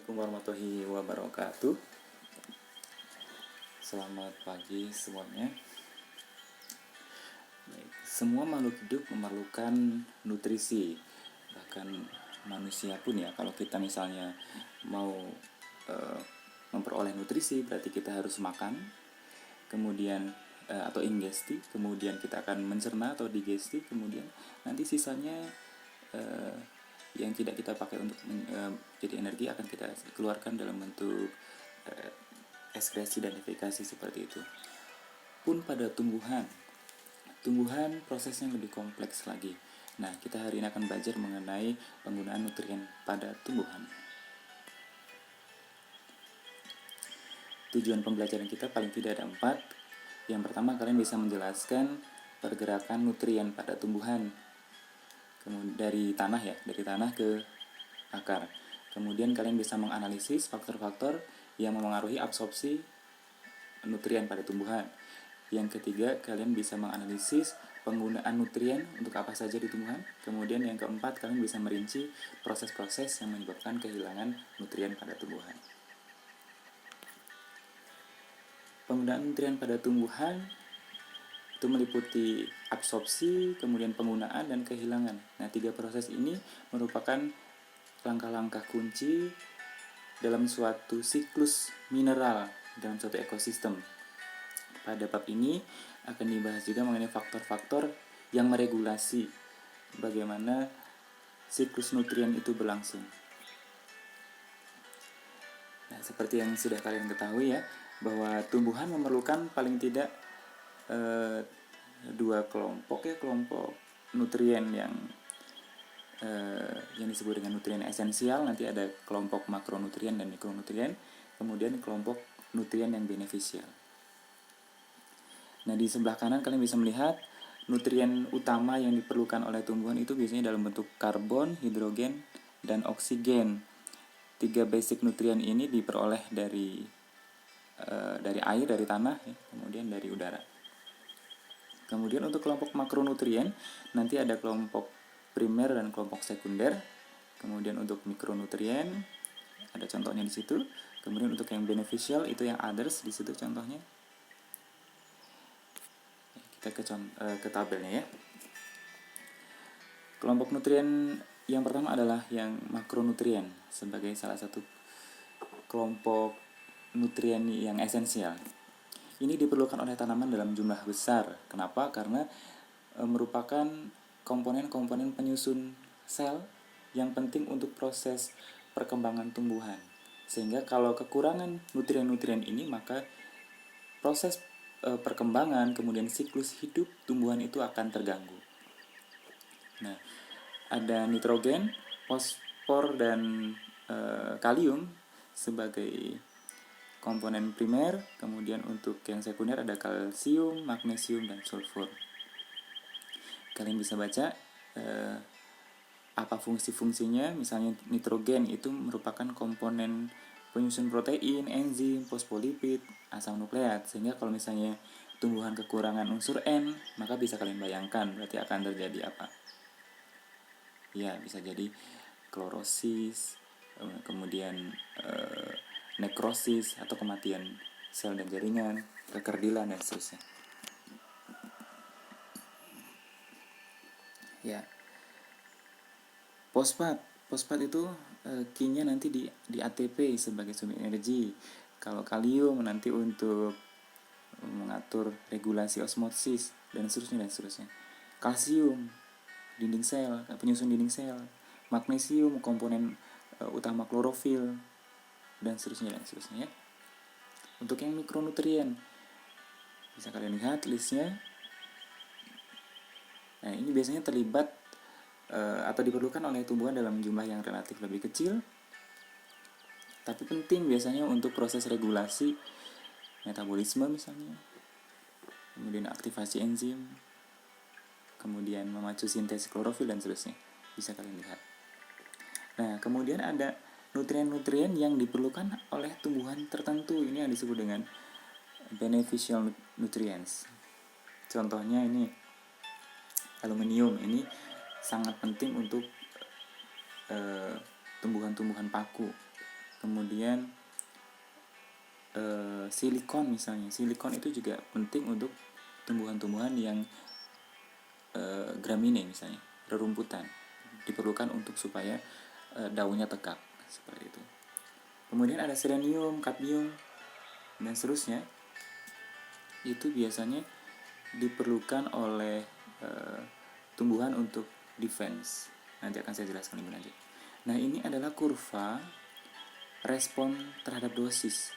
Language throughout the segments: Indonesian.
Assalamualaikum warahmatullahi wabarakatuh. Selamat pagi semuanya. Semua makhluk hidup memerlukan nutrisi. Bahkan manusia pun ya, kalau kita misalnya mau memperoleh nutrisi, berarti kita harus makan, kemudian atau ingesti, kemudian kita akan mencerna atau digesti, kemudian nanti sisanya yang tidak kita pakai untuk jadi energi akan kita keluarkan dalam bentuk ekskresi dan defekasi seperti itu. Pun pada tumbuhan prosesnya lebih kompleks lagi. Nah, kita hari ini akan belajar mengenai penggunaan nutrien pada tumbuhan. Tujuan pembelajaran kita paling tidak ada 4. Yang pertama, kalian bisa menjelaskan pergerakan nutrien pada tumbuhan. Kemudian dari tanah ke akar. Kemudian kalian bisa menganalisis faktor-faktor yang mempengaruhi absorpsi nutrien pada tumbuhan. Yang ketiga, kalian bisa menganalisis penggunaan nutrien untuk apa saja di tumbuhan. Kemudian yang keempat, kalian bisa merinci proses-proses yang menyebabkan kehilangan nutrien pada tumbuhan. Penggunaan nutrien pada tumbuhan itu meliputi absorpsi, kemudian penggunaan, dan kehilangan. Nah, 3 proses ini merupakan langkah-langkah kunci dalam suatu siklus mineral dalam suatu ekosistem. Pada bab ini akan dibahas juga mengenai faktor-faktor yang meregulasi bagaimana siklus nutrien itu berlangsung. Nah, seperti yang sudah kalian ketahui ya, bahwa tumbuhan memerlukan paling tidak 2 kelompok nutrien yang disebut dengan nutrien esensial. Nanti ada kelompok makronutrien dan mikronutrien, kemudian kelompok nutrien yang benefisial. Nah, di sebelah kanan kalian bisa melihat nutrien utama yang diperlukan oleh tumbuhan itu biasanya dalam bentuk karbon, hidrogen, dan oksigen. 3 basic nutrien ini diperoleh dari air, dari tanah, ya, kemudian dari udara. Kemudian untuk kelompok makronutrien, nanti ada kelompok primer dan kelompok sekunder. Kemudian untuk mikronutrien, ada contohnya di situ. Kemudian untuk yang beneficial, itu yang others, di situ contohnya. Kita ke tabelnya ya. Kelompok nutrien yang pertama adalah yang makronutrien, sebagai salah satu kelompok nutrien yang esensial. Ini diperlukan oleh tanaman dalam jumlah besar. Kenapa? Karena merupakan komponen-komponen penyusun sel yang penting untuk proses perkembangan tumbuhan. Sehingga kalau kekurangan nutrien-nutrien ini, maka proses perkembangan, kemudian siklus hidup tumbuhan itu akan terganggu. Nah, ada nitrogen, fosfor, dan kalium sebagai komponen primer. Kemudian untuk yang sekunder ada kalsium, magnesium, dan sulfur. Kalian bisa baca apa fungsi-fungsinya. Misalnya nitrogen itu merupakan komponen penyusun protein, enzim, fosfolipid, asam nukleat. Sehingga kalau misalnya tumbuhan kekurangan unsur N, maka bisa kalian bayangkan berarti akan terjadi apa? Ya, bisa jadi klorosis, kemudian nekrosis atau kematian sel dan jaringan, kekerdilan, dan seterusnya. Ya, fosfat itu key-nya nanti di ATP sebagai sumber energi. Kalau kalium nanti untuk mengatur regulasi osmosis, dan seterusnya. Kalsium, dinding sel, penyusun dinding sel. Magnesium, komponen utama klorofil, dan seterusnya ya. Untuk yang mikronutrien, bisa kalian lihat listnya. Nah, ini biasanya terlibat atau diperlukan oleh tumbuhan dalam jumlah yang relatif lebih kecil, tapi penting biasanya untuk proses regulasi metabolisme misalnya, kemudian aktivasi enzim, kemudian memacu sintesis klorofil, dan seterusnya. Bisa kalian lihat. Nah, kemudian ada nutrien-nutrien yang diperlukan oleh tumbuhan tertentu. Ini yang disebut dengan beneficial nutrients. Contohnya ini aluminium. Ini sangat penting untuk tumbuhan-tumbuhan paku. Kemudian kemudian silikon misalnya. Silikon itu juga penting untuk tumbuhan-tumbuhan yang gramine misalnya, rerumputan. Diperlukan untuk supaya daunnya tegak seperti itu. Kemudian ada selenium, kadmium, dan seterusnya. Itu biasanya diperlukan oleh tumbuhan untuk defense. Nanti akan saya jelaskan lebih lanjut. Nah, ini adalah kurva respon terhadap dosis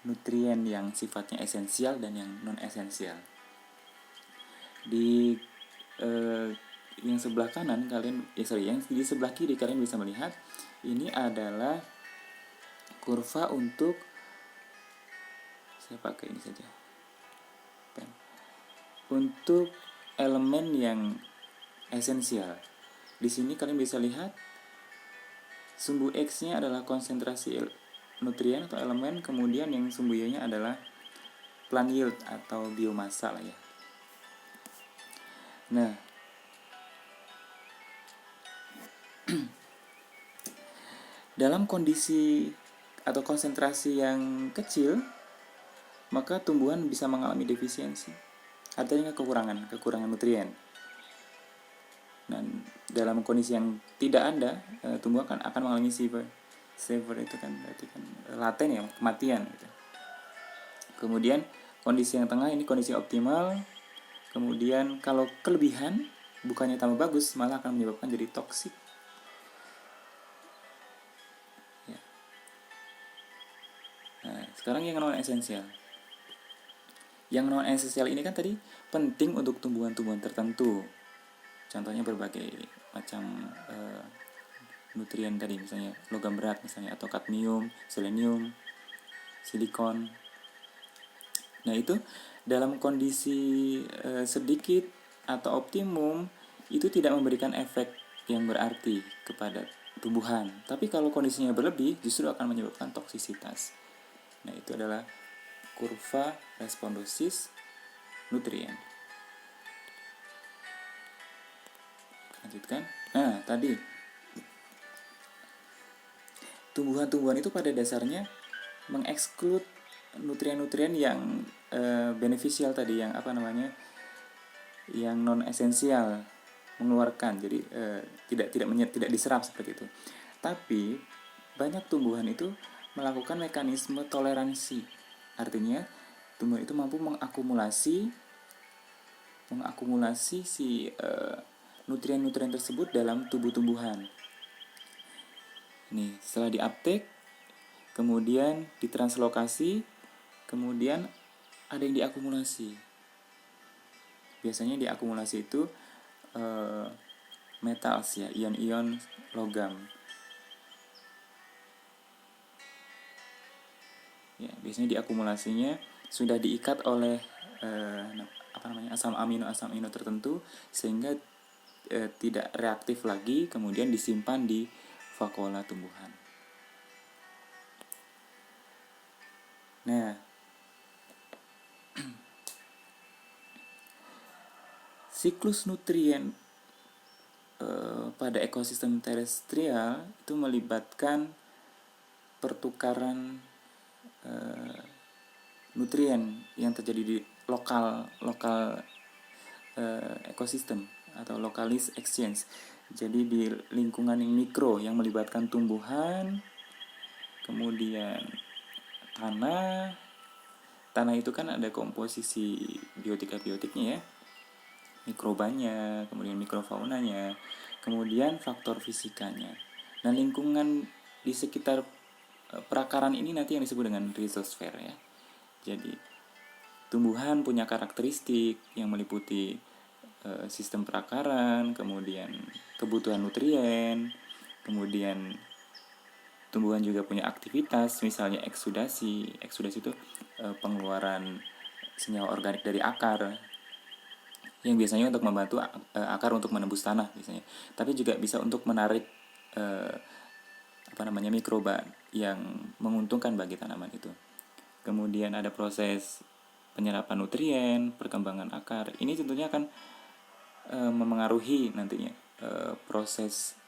nutrien yang sifatnya esensial dan yang non esensial. Di yang sebelah kanan yang di sebelah kiri kalian bisa melihat ini adalah kurva untuk, saya pakai ini saja, untuk elemen yang esensial. Di sini kalian bisa lihat sumbu X-nya adalah konsentrasi nutrien atau elemen, kemudian yang sumbu Y-nya adalah plant yield atau biomasa lah ya. Nah, dalam kondisi atau konsentrasi yang kecil, maka tumbuhan bisa mengalami defisiensi, artinya kekurangan nutrien. Dan dalam kondisi yang tidak ada, tumbuhan akan mengalami severe itu kan berarti kan laten ya, kematian gitu. Kemudian kondisi yang tengah ini kondisi optimal. Kemudian kalau kelebihan bukannya tambah bagus, malah akan menyebabkan jadi toksik. Ya. Nah, sekarang yang non esensial. Yang non esensial ini kan tadi penting untuk tumbuhan-tumbuhan tertentu. Contohnya berbagai macam nutrien tadi, misalnya logam berat misalnya, atau kadmium, selenium, silikon. Nah, itu dalam kondisi sedikit atau optimum itu tidak memberikan efek yang berarti kepada tumbuhan. Tapi kalau kondisinya berlebih justru akan menyebabkan toksisitas. Nah, itu adalah kurva respon dosis nutrien. Lanjutkan. Nah, tadi tumbuhan-tumbuhan itu pada dasarnya mengeksklud nutrien-nutrien yang beneficial tadi, yang yang non esensial, mengeluarkan, jadi tidak diserap seperti itu. Tapi banyak tumbuhan itu melakukan mekanisme toleransi, artinya tumbuhan itu mampu mengakumulasi si nutrien-nutrien tersebut dalam tubuh tumbuhan. Ini setelah diuptake, kemudian ditranslokasi, kemudian ada yang diakumulasi. Biasanya diakumulasi itu metals ya, ion-ion logam. Ya, biasanya diakumulasinya sudah diikat oleh asam amino tertentu sehingga tidak reaktif lagi, kemudian disimpan di vakuola tumbuhan. Nah, siklus nutrien pada ekosistem terestrial itu melibatkan pertukaran nutrien yang terjadi di lokal ekosistem atau localist exchange. Jadi di lingkungan yang mikro yang melibatkan tumbuhan, kemudian tanah itu kan ada komposisi biotiknya ya, mikrobanya, kemudian mikrofaunanya, kemudian faktor fisikanya. Nah, lingkungan di sekitar perakaran ini nanti yang disebut dengan rhizosphere ya. Jadi tumbuhan punya karakteristik yang meliputi sistem perakaran, kemudian kebutuhan nutrien, kemudian tumbuhan juga punya aktivitas, misalnya eksudasi itu pengeluaran senyawa organik dari akar, yang biasanya untuk membantu akar untuk menembus tanah misalnya, tapi juga bisa untuk menarik mikroba yang menguntungkan bagi tanaman itu. Kemudian ada proses penyerapan nutrien, perkembangan akar. Ini tentunya akan memengaruhi nantinya proses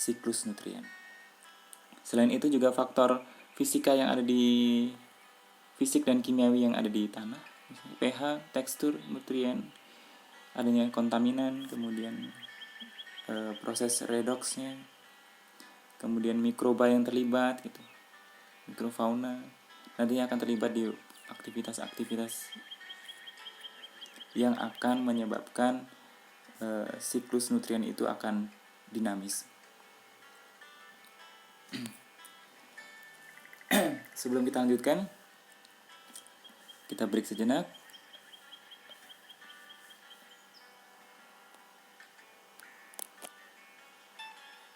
siklus nutrien. Selain itu juga faktor fisika yang ada di fisik dan kimiawi yang ada di tanah, misalnya pH, tekstur, nutrien, adanya kontaminan, kemudian proses redoksnya, kemudian mikroba yang terlibat gitu, mikrofauna nantinya akan terlibat di aktivitas-aktivitas yang akan menyebabkan siklus nutrien itu akan dinamis. Sebelum kita lanjutkan, kita break sejenak.